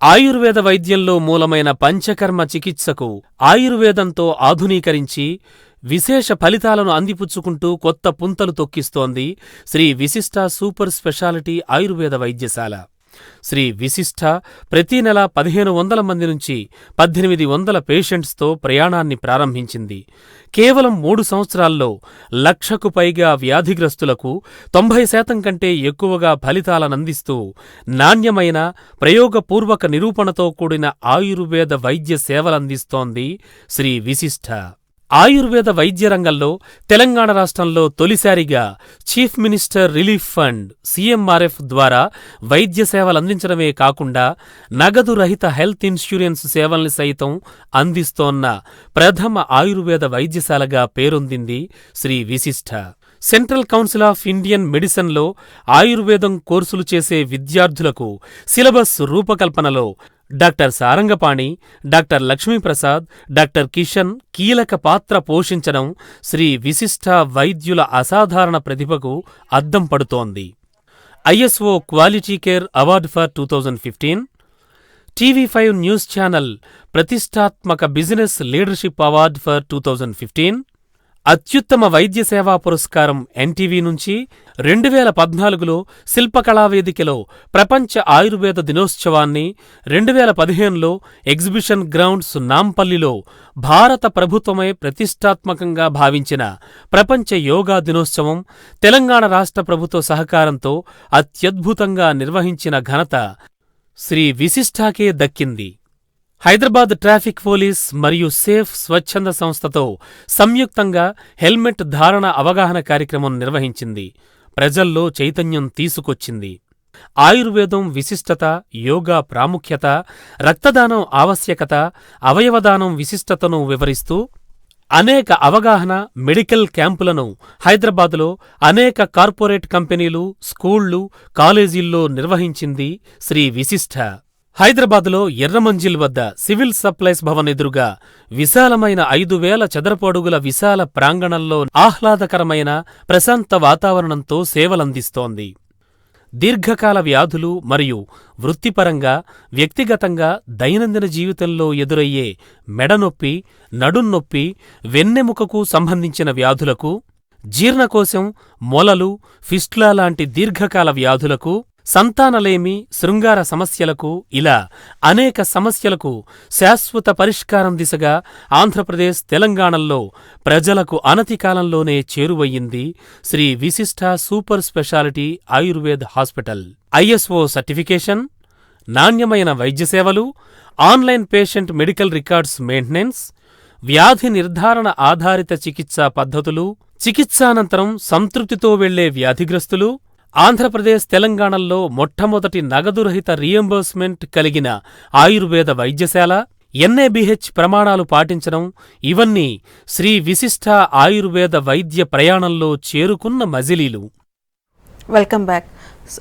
ఆయుర్వేద వైద్యంలో మూలమైన పంచకర్మ చికిత్సకు ఆయుర్వేదంతో ఆధునీకరించి విశేష ఫలితాలను అందిపుచ్చుకుంటూ కొత్త పుంతలు తొక్కిస్తోంది శ్రీ విశిష్ట సూపర్ స్పెషాలిటీ ఆయుర్వేద వైద్యశాల. శ్రీ విశిష్ట ప్రతి నెల 1500 మంది నుంచి 1800 పేషెంట్స్తో ప్రయాణాన్ని ప్రారంభించింది. కేవలం 3 సంవత్సరాల్లో 1,00,000కు పైగా వ్యాధిగ్రస్తులకు 90% కంటే ఎక్కువగా ఫలితాలనందిస్తూ నాణ్యమైన ప్రయోగపూర్వక నిరూపణతో కూడిన ఆయుర్వేద వైద్య సేవలందిస్తోంది శ్రీ విశిష్ట. ఆయుర్వేద వైద్య రంగంలో తెలంగాణ రాష్ట్రంలో తొలిసారిగా chief minister relief fund CMRF ద్వారా వైద్య సేవలందించడమే కాకుండా నగదు రహిత హెల్త్ ఇన్సూరెన్స్ సేవల్ని సైతం అందిస్తోన్న ప్రథమ ఆయుర్వేద వైద్యశాలగా పేరొందింది శ్రీ విశిష్ట. సెంట్రల్ కౌన్సిల్ ఆఫ్ ఇండియన్ మెడిసిన్లో ఆయుర్వేదం కోర్సులు చేసే విద్యార్థులకు సిలబస్ రూపకల్పనలో doctor Sarangapani, doctor Lakshmi Prasad, doctor Kishan కీలక పాత్ర పోషించడం శ్రీ విశిష్ట వైద్యుల అసాధారణ ప్రతిభకు అద్దం పడుతోంది. ISO quality care award for 2015, TV5 news channel ప్రతిష్టాత్మక బిజినెస్ లీడర్షిప్ అవార్డు ఫర్ 2015, అత్యుత్తమ వైద్య సేవా పురస్కారం NTV నుంచి 2014లో శిల్పకళావేదికలో ప్రపంచ ఆయుర్వేద దినోత్సవాన్ని, 2015లో ఎగ్జిబిషన్ గ్రౌండ్స్ నాంపల్లిలో భారత ప్రభుత్వమే ప్రతిష్టాత్మకంగా భావించిన ప్రపంచ యోగా దినోత్సవం తెలంగాణ రాష్ట్ర ప్రభుత్వ సహకారంతో అత్యద్భుతంగా నిర్వహించిన ఘనత శ్రీ విశిష్టాకే దక్కింది. హైదరాబాద్ ట్రాఫిక్ పోలీస్ మరియు సేఫ్ స్వచ్ఛంద సంస్థతో సంయుక్తంగా హెల్మెట్ ధారణ అవగాహన కార్యక్రమం నిర్వహించింది. ప్రజల్లో చైతన్యం తీసుకొచ్చింది. ఆయుర్వేదం విశిష్టత, యోగా ప్రాముఖ్యత, రక్తదానం ఆవశ్యకత, అవయవదానం విశిష్టతను వివరిస్తూ అనేక అవగాహన మెడికల్ క్యాంపులను హైదరాబాదులో అనేక కార్పొరేట్ కంపెనీలు, స్కూళ్లు, కాలేజీల్లో నిర్వహించింది శ్రీ విశిష్ట. హైదరాబాదులో ఎర్రమంజిల్ వద్ద సివిల్ సప్లైస్ భవన్ ఎదురుగా విశాలమైన 5,000 చదరపు అడుగుల విశాల ప్రాంగణంలో ఆహ్లాదకరమైన ప్రశాంత వాతావరణంతో సేవలందిస్తోంది. దీర్ఘకాల వ్యాధులు మరియు వృత్తిపరంగా, వ్యక్తిగతంగా దైనందిన జీవితంలో ఎదురయ్యే మెడనొప్పి, నడున్నొప్పి, వెన్నెముకకు సంబంధించిన వ్యాధులకు, జీర్ణకోశం, మొలలు, ఫిస్టులా లాంటి దీర్ఘకాల వ్యాధులకు, సంతానలేమి, శృంగార సమస్యలకు ఇలా అనేక సమస్యలకు శాశ్వత పరిష్కారం దిశగా ఆంధ్రప్రదేశ్, తెలంగాణల్లో ప్రజలకు అనతి కాలంలోనే చేరువయ్యింది శ్రీ విశిష్ట super speciality Ayurved hospital. ISO certification, నాణ్యమైన వైద్య సేవలు, online patient medical records maintenance, వ్యాధి నిర్ధారణ ఆధారిత చికిత్సా పద్ధతులు, చికిత్సానంతరం సంతృప్తితో వెళ్లే వ్యాధిగ్రస్తులు, ఆంధ్రప్రదేశ్, తెలంగాణల్లో మొట్టమొదటి నగదురహిత రీయింబర్స్మెంట్ కలిగిన ఆయుర్వేద వైద్యశాల, NABH ప్రమాణాలు పాటించడం ఇవన్నీ శ్రీ విశిష్ట ఆయుర్వేద వైద్య ప్రయాణంలో చేరుకున్న మజిలీలు. Welcome back.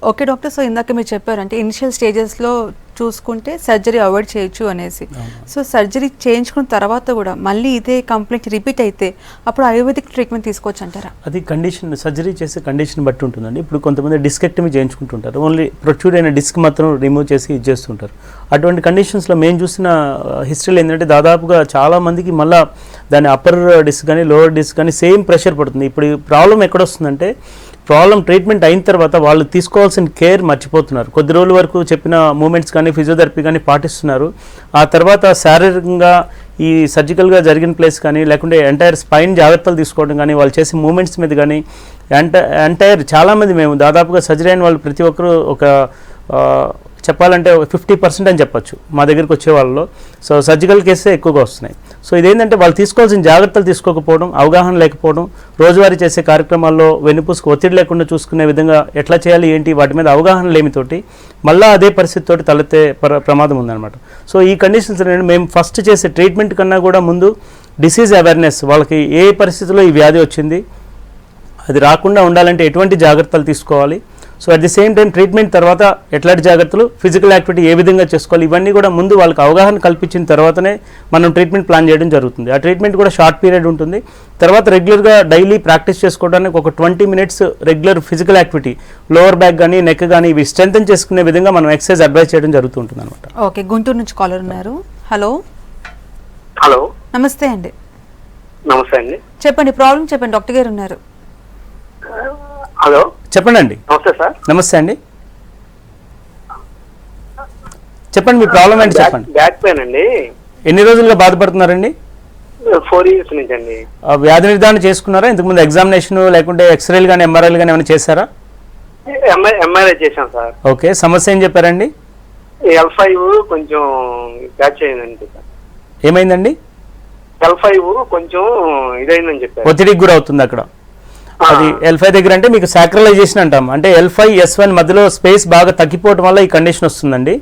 Okay doctor, so ఇందాక మీరు చెప్పారు అంటే ఇనిషియల్ స్టేజెస్లో చూసుకుంటే సర్జరీ అవాయిడ్ చేయొచ్చు అనేసి. సో సర్జరీ చేయించుకున్న తర్వాత కూడా మళ్ళీ ఇదే కంప్లైంట్ రిపీట్ అయితే అప్పుడు ఆయుర్వేదిక్ ట్రీట్మెంట్ తీసుకోవచ్చు అంటారా? అది కండిషన్, సర్జరీ చేసే కండిషన్ బట్టి ఉంటుందండి. ఇప్పుడు కొంతమంది డిస్కెక్టమీ చేయించుకుంటుంటారు, ఓన్లీ ప్రొట్రూడ్ అయిన డిస్క్ మాత్రం రిమూవ్ చేసి ఇది చేస్తుంటారు. అటువంటి కండిషన్స్లో మేము చూసిన హిస్టరీలో ఏంటంటే దాదాపుగా చాలామందికి మళ్ళీ దాని అప్పర్ డిస్క్ కానీ లోవర్ డిస్క్ కానీ సేమ్ ప్రెషర్ పడుతుంది. ఇప్పుడు ప్రాబ్లం ఎక్కడొస్తుందంటే ప్రాబ్లం ట్రీట్మెంట్ అయిన తర్వాత వాళ్ళు తీసుకోవాల్సిన కేర్ మర్చిపోతున్నారు. కొద్ది రోజుల వరకు చెప్పిన మూమెంట్స్ కానీ ఫిజియోథెరపీ కానీ పాటిస్తున్నారు. ఆ తర్వాత శారీరకంగా ఈ సర్జికల్గా జరిగిన ప్లేస్ కానీ లేకుంటే ఎంటైర్ స్పైన్ జాగ్రత్తలు తీసుకోవడం కానీ వాళ్ళు చేసే మూమెంట్స్ మీద కానీ ఎంటైర్ చాలామంది మేము దాదాపుగా సర్జరీ అయిన వాళ్ళు ప్రతి ఒక్కరు ఒక చెప్పాలంటే 50% అని చెప్పొచ్చు మా దగ్గరికి వచ్చే వాళ్ళలో. సో సర్జికల్ కేసే ఎక్కువగా వస్తున్నాయి. సో ఇదేంటంటే వాళ్ళు తీసుకోవాల్సిన జాగ్రత్తలు తీసుకోకపోవడం, అవగాహన లేకపోవడం, రోజువారీ చేసే కార్యక్రమాల్లో వెన్నుపూసకు ఒత్తిడి లేకుండా చూసుకునే విధంగా ఎట్లా చేయాలి ఏంటి వాటి మీద అవగాహన లేమితోటి మళ్ళీ అదే పరిస్థితితోటి తలెత్తే ప్రమాదం ఉందన్నమాట. సో ఈ కండిషన్స్ మేము ఫస్ట్ చేసే ట్రీట్మెంట్ కన్నా కూడా ముందు డిసీజ్ అవేర్నెస్, వాళ్ళకి ఏ పరిస్థితిలో ఈ వ్యాధి వచ్చింది, అది రాకుండా ఉండాలంటే ఎటువంటి జాగ్రత్తలు తీసుకోవాలి, so at the same time treatment తర్వాత ఎట్లాంటి జాగ్రత్తలు, ఫిజికల్ యాక్టివిటీ ఏ విధంగా చేసుకోవాలి, ఇవన్నీ కూడా ముందు వాళ్ళకి అవగాహన కల్పించిన తర్వాతనే మనం ట్రీట్మెంట్ ప్లాన్ చేయడం జరుగుతుంది. ఆ ట్రీట్మెంట్ కూడా షార్ట్ పీరియడ్ ఉంటుంది. తర్వాత రెగ్యులర్గా డైలీ ప్రాక్టీస్ చేసుకోవడానికి ఒక 20 minutes regular physical activity, lower back కానీ నెక్ కానీ ఇవి స్ట్రెంథన్ చేసుకునే విధంగా మనం ఎక్సర్సైజ్ అడ్వైస్ చేయడం జరుగుతుంటుంది అనమాట. ఓకే, గుంటూరు నుంచి కాలర్ ఉన్నారు. హలో. హలో, నమస్తే అండి. నమస్తే అండి. చెప్పండి, ప్రాబ్లం చెప్పండి, డాక్టర్ గారు ఉన్నారు. హలో, చెప్పండి అండి. నమస్తే సార్. నమస్తే అండి, చెప్పండి మీ ప్రాబ్లం ఏంటి చెప్పండి. బ్యాక్ పెయిన్ అండి. ఎన్ని రోజులుగా బాధపడుతున్నారండి? 4 years నుంచి అండి. వ్యాధి నిర్ధారణ చేసుకున్నారా? ఇంతకుముందు ఎగ్జామినేషన్ లేకుంటే ఎక్స్రేలు కానీ ఎంఆర్ఐలు కానీ ఏమైనా చేశారా? ఎంఆర్ఐ చేశాం సార్. ఓకే, సమస్య ఏం చెప్పారండి? L5 కొంచెం క్యాచ్ అయిందండి సార్. ఏమైందండి? L5 కొంచెం ఇదైందని చెప్పారు. ఒత్తిడికి గురి అవుతుంది అక్కడ. అది L5 దగ్గర అంటే మీకు సాక్రలైజేషన్ అంటాం. అంటే L5 S1 మధ్యలో స్పేస్ బాగా తగ్గిపోవడం వల్ల ఈ కండిషన్ వస్తుందండి.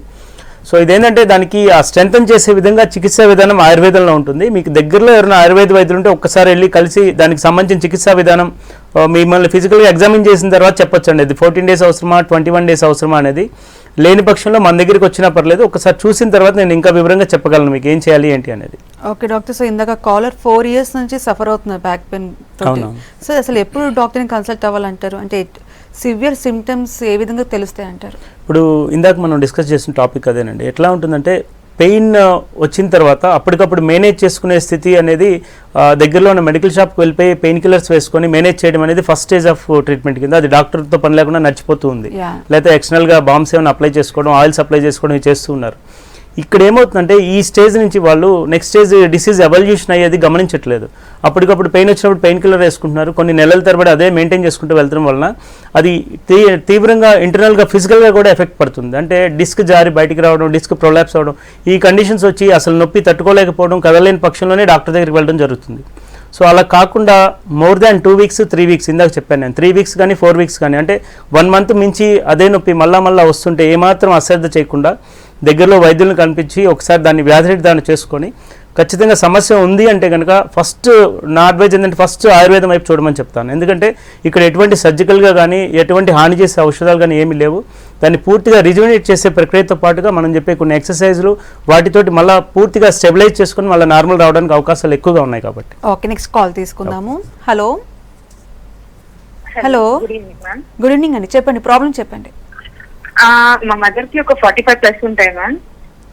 సో ఇదేంటంటే దానికి ఆ స్ట్రెంథన్ చేసే విధంగా చికిత్సా విధానం ఆయుర్వేదంలో ఉంటుంది. మీకు దగ్గరలో ఎవరైనా ఆయుర్వేద వైద్యులు ఉంటే ఒక్కసారి వెళ్ళి కలిసి దానికి సంబంధించిన చికిత్సా విధానం మిమ్మల్ని ఫిజికల్గా ఎగ్జామిన్ చేసిన తర్వాత చెప్పొచ్చండి. అది 14 days అవసరమా, 21 days అవసరమా అనేది. లేని పక్షంలో మన దగ్గరికి వచ్చినా పర్లేదు, ఒకసారి చూసిన తర్వాత నేను ఇంకా వివరంగా చెప్పగలను మీకు ఏం చేయాలి ఏంటి అనేది. ఓకే డాక్టర్, సో ఇందాక కాలర్ 4 years నుంచి సఫర్ అవుతున్నారు బ్యాక్ పెయిన్ తోటి. సో అసలు ఎప్పుడు డాక్టర్ని కన్సల్ట్ అవ్వాలంటారు? అంటే సివియర్ సిమ్టమ్స్ ఏ విధంగా తెలుస్తాయి అంటారు? ఇప్పుడు ఇందాక మనం డిస్కస్ చేసిన టాపిక్ అదేనండి. ఎట్లా ఉంటుందంటే పెయిన్ వచ్చిన తర్వాత అప్పటికప్పుడు మేనేజ్ చేసుకునే స్థితి అనేది దగ్గరలో ఉన్న మెడికల్ షాప్కి వెళ్ళిపోయి పెయిన్ కిల్లర్స్ వేసుకొని మేనేజ్ చేయడం అనేది ఫస్ట్ స్టేజ్ ఆఫ్ ట్రీట్మెంట్ కింద. అది డాక్టర్తో పని లేకుండా నడిచిపోతూ ఉంది. లేకపోతే ఎక్స్టర్నల్గా బాంబ్స్ ఏమైనా అప్లై చేసుకోవడం, ఆయిల్స్ అప్లై చేసుకోవడం ఇవి చేస్తూ ఉన్నారు. ఇక్కడ ఏమవుతుందంటే ఈ స్టేజ్ నుంచి వాళ్ళు నెక్స్ట్ స్టేజ్ డిసీజ్ ఎవల్యూషన్ అయ్యేది గమనించట్లేదు. అప్పటికప్పుడు పెయిన్ వచ్చినప్పుడు పెయిన్ కిల్లర్ వేసుకుంటున్నారు. కొన్ని నెలల తరబడి అదే మెయింటైన్ చేసుకుంటూ వెళ్తడం వలన అది తీవ్రంగా ఇంటర్నల్గా ఫిజికల్గా కూడా ఎఫెక్ట్ పడుతుంది. అంటే డిస్క్ జారి బయటికి రావడం, డిస్క్ ప్రొలాప్స్ అవ్వడం, ఈ కండిషన్స్ వచ్చి అసలు నొప్పి తట్టుకోలేకపోవడం, కదలేని పక్షంలోనే డాక్టర్ దగ్గరికి వెళ్ళడం జరుగుతుంది. సో అలా కాకుండా మోర్ దాన్ 2 weeks 3 weeks ఇందాక చెప్పాను నేను, 3 weeks కానీ 4 weeks కానీ, అంటే 1 month మించి అదే నొప్పి మళ్ళా వస్తుంటే ఏమాత్రం అశ్రద్ధ చేయకుండా దగ్గరలో వైద్యులను కనిపించి ఒకసారి దాన్ని వ్యాధి నిర్ధారణ చేసుకొని ఖచ్చితంగా సమస్య ఉంది అంటే కనుక ఫస్ట్ నా అడ్వైజ్ ఏంటంటే ఫస్ట్ ఆయుర్వేదం వైపు చూడమని చెప్తాను. ఎందుకంటే ఇక్కడ ఎటువంటి సర్జికల్గా కానీ ఎటువంటి హాని చేసే ఔషధాలు కానీ ఏమీ లేవు. దాన్ని పూర్తిగా రిజువినేట్ చేసే ప్రక్రియతో పాటుగా మనం చెప్పే కొన్ని ఎక్సర్సైజులు వాటితోటి మళ్ళీ పూర్తిగా స్టెబిలైజ్ చేసుకుని మళ్ళీ నార్మల్ రావడానికి అవకాశాలు ఎక్కువగా ఉన్నాయి కాబట్టి. ఓకే, నెక్స్ట్ కాల్ తీసుకుందాము. హలో. హలో, గుడ్ ఈవినింగ్ అండి. చెప్పండి, ప్రాబ్లం చెప్పండి. మా మదర్ కి ఒక 45+ ఉంటాయి మ్యామ్.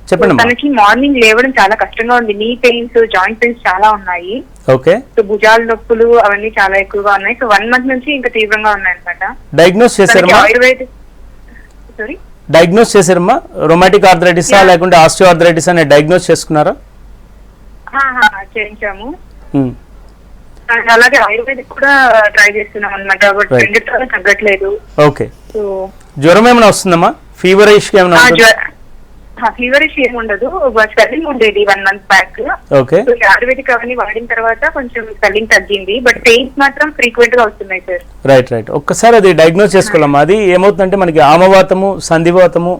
చెప్పండి. తనకి మార్నింగ్ లేవడం చాలా కష్టంగా ఉంది. నీ పెయిన్స్, జాయింట్ పెయిన్స్ చాలా ఉన్నాయి. ఓకే. సో భుజాల నొప్పులు అవన్నీ చాలా ఎక్కువగా ఉన్నాయి. సో 1 month నుంచి ఇంకా తీవ్రంగా ఉన్నాయి అనమాట. డయాగ్నోస్ చేశారమ్మా? డయాగ్నోస్ చేశారమ్మా? రొమాటిక్ ఆర్థరైటిసా లేకుంటే ఆస్టియో ఆర్థరైటిస్ అనే డయాగ్నోస్ చేసుకున్నారా? చేయించాము. అలాగే ఆయుర్వేదిక్ కూడా ట్రై చేస్తున్నాం అనమాట. బట్ రెండిట్లో తగ్గట్లేదు. ఓకే. జ్వరం ఏమైనా వస్తుందమ్మా? ఫీవరిష్ ఏమైనా? ఫీవరిష్ ఏమి ఉండదు, స్వెల్లింగ్ ఉండేది 1 month బ్యాక్. ఓకే. ఆయుర్వేదిక్ అవన్నీ వాడిన తర్వాత కొంచెం స్వెల్లింగ్ తగ్గింది, బట్ పెయిన్స్ మాత్రం ఫ్రీక్వెంట్ గా వస్తున్నాయి సార్. రైట్. ఒక్కసారి అది డయాగ్నోస్ చేసుకోవాలమ్మా. అది ఏమవుతుందంటే మనకి ఆమవాతము, సంధివాతము,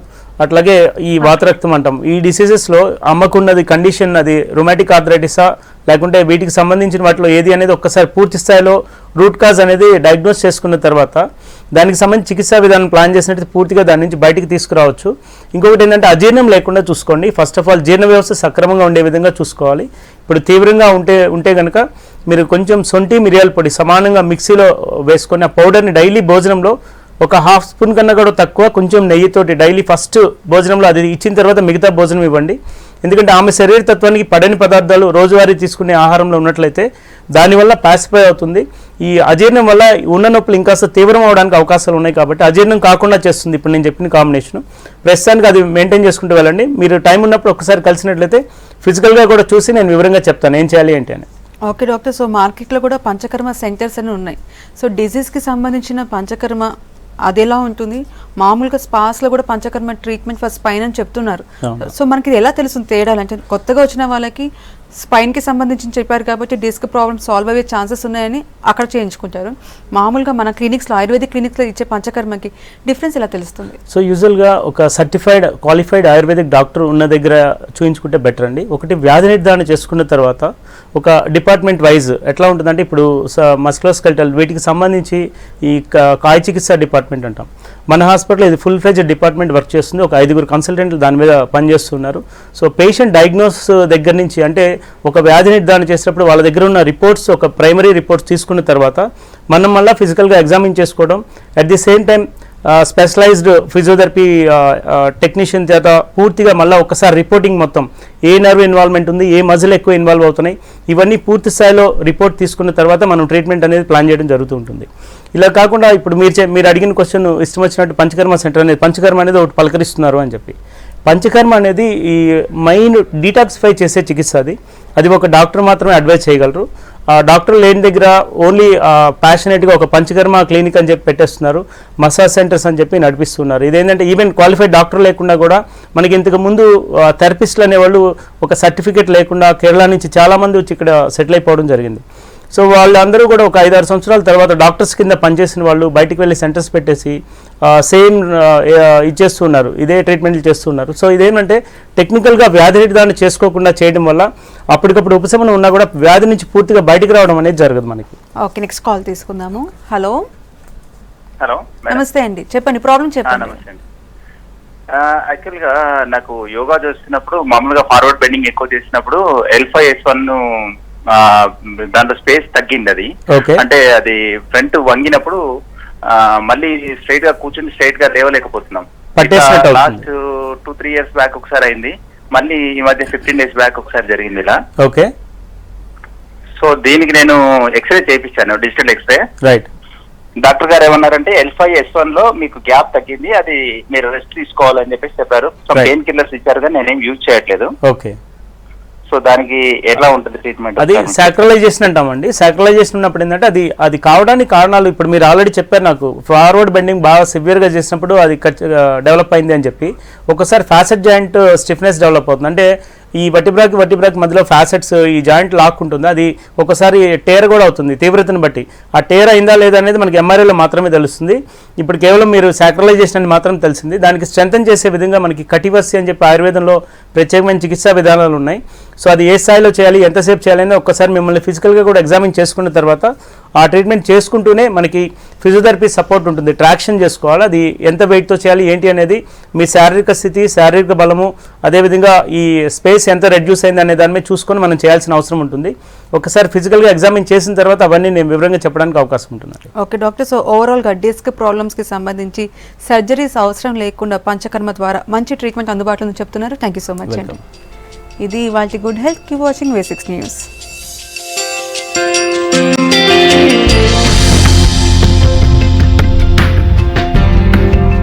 అట్లాగే ఈ వాతరక్తం అంటాం. ఈ డిసీజెస్లో అమ్మకున్నది కండిషన్ అది రొమాటిక్ ఆర్థరైటిసా లేకుంటే వీటికి సంబంధించిన వాటిలో ఏది అనేది ఒక్కసారి పూర్తి స్థాయిలో రూట్ కాజ్ అనేది డయాగ్నోస్ చేసుకున్న తర్వాత దానికి సంబంధించి చికిత్సా విధానం ప్లాన్ చేసినట్టు పూర్తిగా దాని నుంచి బయటికి తీసుకురావచ్చు. ఇంకొకటి ఏంటంటే అజీర్ణం లేకుండా చూసుకోండి. ఫస్ట్ ఆఫ్ ఆల్ జీర్ణ వ్యవస్థ సక్రమంగా ఉండే విధంగా చూసుకోవాలి. ఇప్పుడు తీవ్రంగా ఉంటే కనుక మీరు కొంచెం సొంటి మిరియాల పొడి సమానంగా మిక్సీలో వేసుకొని ఆ పౌడర్ని డైలీ భోజనంలో ఒక హాఫ్ స్పూన్ కన్నా కూడా తక్కువ కొంచెం నెయ్యితోటి డైలీ ఫస్ట్ భోజనంలో అది ఇచ్చిన తర్వాత మిగతా భోజనం ఇవ్వండి. ఎందుకంటే ఆమె శరీర తత్వానికి పడని పదార్థాలు రోజువారీ తీసుకునే ఆహారంలో ఉన్నట్లయితే దానివల్ల పాసిఫై అవుతుంది. ఈ అజీర్ణం వల్ల ఉన్న నొప్పులు ఇంకాస్త తీవ్రం అవడానికి అవకాశాలు ఉన్నాయి కాబట్టి అజీర్ణం కాకుండా చేస్తుంది ఇప్పుడు నేను చెప్పిన కాంబినేషన్. ప్రస్తుతానికి అది మెయింటైన్ చేసుకుంటూ వెళ్ళండి. మీరు టైం ఉన్నప్పుడు ఒకసారి కలిసినట్లయితే ఫిజికల్గా కూడా చూసి నేను వివరంగా చెప్తాను ఏం చేయాలి ఏంటి అని. ఓకే డాక్టర్, సో మార్కెట్లో కూడా పంచకర్మ సెంటర్స్ అని ఉన్నాయి. సో డిజీజ్కి సంబంధించిన పంచకర్మ అది ఎలా ఉంటుంది? మామూలుగా స్పాస్లో కూడా పంచకర్మ ట్రీట్మెంట్ ఫర్ స్పైన్ అని చెప్తున్నారు. సో మనకి ఎలా తెలుస్తుంది తేడాలు? అంటే కొత్తగా వచ్చిన వాళ్ళకి స్పైన్కి సంబంధించి చెప్పారు కాబట్టి డిస్క్ ప్రాబ్లమ్ సాల్వ్ అయ్యే ఛాన్సెస్ ఉన్నాయని అక్కడ చేయించుకుంటారు. మామూలుగా మన క్లినిక్స్లో ఆయుర్వేదిక్ క్లినిక్స్లో ఇచ్చే పంచకర్మకి డిఫరెన్స్ ఎలా తెలుస్తుంది? సో యూజువల్గా ఒక సర్టిఫైడ్ క్వాలిఫైడ్ ఆయుర్వేదిక్ డాక్టర్ ఉన్న దగ్గర చూయించుకుంటే బెటర్ అండి. ఒకటి వ్యాధి నిర్ధారణ చేసుకున్న తర్వాత ఒక డిపార్ట్మెంట్ వైజ్ ఎట్లా ఉంటుందంటే ఇప్పుడు మస్కులోస్కెల్టల్ వీటికి సంబంధించి ఈ కాయ చికిత్స డిపార్ట్మెంట్ అంటాం. మన హాస్పిటల్ ఇది ఫుల్ ఫ్లెడ్జ్ డిపార్ట్మెంట్ వర్క్ చేస్తుంది. ఒక 5 కన్సల్టెంట్లు దాని మీద పనిచేస్తున్నారు. సో పేషెంట్ డయాగ్నోస్ దగ్గర నుంచి అంటే ఒక వ్యాధి నిర్ధారణ చేసినప్పుడు వాళ్ళ దగ్గర ఉన్న రిపోర్ట్స్ ఒక ప్రైమరీ రిపోర్ట్స్ తీసుకున్న తర్వాత మనం మళ్ళీ ఫిజికల్గా ఎగ్జామిన్ చేసుకోవడం, at the same time specialised physiotherapy technician చేత పూర్తిగా మళ్ళీ ఒకసారి రిపోర్టింగ్ మొత్తం ఏ నర్వ్ ఇన్వాల్వ్మెంట్ ఉంది, ఏ మజిల్ ఎక్కువ ఇన్వాల్వ్ అవుతున్నాయి, ఇవన్నీ పూర్తి స్థాయిలో రిపోర్ట్ తీసుకున్న తర్వాత మనం ట్రీట్మెంట్ అనేది ప్లాన్ చేయడం జరుగుతూ ఉంటుంది. ఇలా కాకుండా ఇప్పుడు మీరు అడిగిన క్వశ్చన్ ఇష్టం వచ్చినట్టు పంచకర్మ సెంటర్ అనేది పంచకర్మ అనేది ఒకటి పలకరిస్తున్నారు అని చెప్పి. పంచకర్మ అనేది ఈ మైండ్ డీటాక్సిఫై చేసే చికిత్స. అది ఒక డాక్టర్ మాత్రమే అడ్వైజ్ చేయగలరు. డాక్టర్ లేని దగ్గర ఓన్లీ ప్యాషనేట్గా ఒక పంచకర్మ క్లినిక్ అని చెప్పి పెట్టేస్తున్నారు, మసాజ్ సెంటర్స్ అని చెప్పి నడిపిస్తున్నారు. ఇదేంటంటే ఈవెన్ క్వాలిఫైడ్ డాక్టర్ లేకుండా కూడా మనకి ఇంతకు ముందు థెరపిస్టులు అనేవాళ్ళు ఒక సర్టిఫికేట్ లేకుండా కేరళ నుంచి చాలామంది వచ్చి ఇక్కడ సెటిల్ అయిపోవడం జరిగింది. సో వాళ్ళందరూ కూడా ఒక 5-6 సంవత్సరాల తర్వాత డాక్టర్స్ కింద పనిచేసిన వాళ్ళు బయటికి వెళ్ళి సెంటర్స్ పెట్టేసి సేమ్ ఇచ్చేస్తున్నారు, ఇదే ట్రీట్మెంట్లు చేస్తున్నారు. సో ఇదేంటంటే టెక్నికల్గా వ్యాధి నిర్ధారణ చేసుకోకుండా చేయడం వల్ల అప్పటికప్పుడు ఉపశమనం ఉన్నా కూడా వ్యాధి నుంచి పూర్తిగా బయటికి రావడం అనేది జరగదు మనకి. ఓకే, నెక్స్ట్ కాల్ తీసుకుందాము. హలో హలో నమస్తే అండి, చెప్పండి ప్రాబ్లం చెప్పండి. నమస్తే అండి. యాక్చువల్గా నాకు యోగా చేస్తున్నప్పుడు మామూలుగా ఫార్వర్డ్ బెండింగ్ ఎక్కువ చేసినప్పుడు L5-S1 దాంట్లో స్పేస్ తగ్గింది. అది అంటే అది ఫ్రంట్ వంగినప్పుడు మళ్ళీ స్ట్రైట్ గా కూర్చుని స్ట్రైట్ గా లేవలేకపోతున్నాం. లాస్ట్ 2-3 years బ్యాక్ ఒకసారి అయింది, మళ్ళీ ఈ మధ్య 15 days బ్యాక్ ఒకసారి జరిగింది ఇలా. ఓకే, సో దీనికి నేను ఎక్స్రే చేయించాను, డిజిటల్ ఎక్స్రే. రైట్. డాక్టర్ గారు ఏమన్నారంటే L5-S1 లో మీకు గ్యాప్ తగ్గింది, అది మీరు రెస్ట్ తీసుకోవాలని చెప్పేసి చెప్పారు. సో పెయిన్ కిల్లర్స్ ఇచ్చారు కానీ నేనేం యూజ్ చేయట్లేదు. ఓకే, సో దానికి ఎలా ఉంటుంది ట్రీట్మెంట్? అది సాక్రలైజేషన్ అంటామండి. సాక్రలైజేషన్ ఉన్నప్పుడు ఏంటంటే అది కావడానికి కారణాలు ఇప్పుడు మీరు ఆల్రెడీ చెప్పారు నాకు. ఫార్వర్డ్ బెండింగ్ బాగా సివియర్గా చేసినప్పుడు అది డెవలప్ అయింది అని చెప్పి ఒకసారి ఫ్యాసెట్ జాయింట్ స్టిఫ్నెస్ డెవలప్ అవుతుంది. అంటే ఈ వటిబ్రాకి మధ్యలో ఫ్యాసెట్స్ ఈ జాయింట్ లాక్ ఉంటుంది, అది ఒకసారి టేర్ కూడా అవుతుంది తీవ్రతను బట్టి. ఆ టేర్ అయిందా లేదా అనేది మనకి ఎంఆర్ఐలో మాత్రమే తెలుస్తుంది. ఇప్పుడు కేవలం మీరు సాక్రలైజేషన్ అని మాత్రం తెలిసింది. దానికి స్ట్రెంథన్ చేసే విధంగా మనకి కటివర్సి అని చెప్పి ఆయుర్వేదంలో ప్రత్యేకమైన చికిత్సా విధానాలు ఉన్నాయి. సో అది ఏ స్థాయిలో చేయాలి, ఎంతసేపు చేయాలని ఒక్కసారి మిమ్మల్ని ఫిజికల్గా కూడా ఎగ్జామిన్ చేసుకున్న తర్వాత ఆ ట్రీట్మెంట్ చేసుకుంటూనే మనకి ఫిజియోథెరపీ సపోర్ట్ ఉంటుంది. ట్రాక్షన్ చేసుకోవాలి, అది ఎంత వెయిట్తో చేయాలి ఏంటి అనేది మీ శారీరక స్థితి, శారీరక బలము, అదేవిధంగా ఈ స్పేస్ ఎంత రెడ్యూస్ అయింది అనే దాని మీద చూసుకొని మనం చేయాల్సిన అవసరం ఉంటుంది. ఒకసారి ఫిజికల్గా ఎగ్జామిన్ చేసిన తర్వాత అవన్నీ నేను వివరంగా చెప్పడానికి అవకాశం ఉంటుంది. ఓకే డాక్టర్, సో ఓవరాల్గా డిస్క్ ప్రాబ్లమ్స్కి సంబంధించి సర్జరీస్ అవసరం లేకుండా పంచకర్మ ద్వారా మంచి ట్రీట్మెంట్ అందుబాటులో చెప్తున్నారు. థ్యాంక్ యూ సో మచ్ అండి. ఇది వాటి good health. Keep watching V6 news.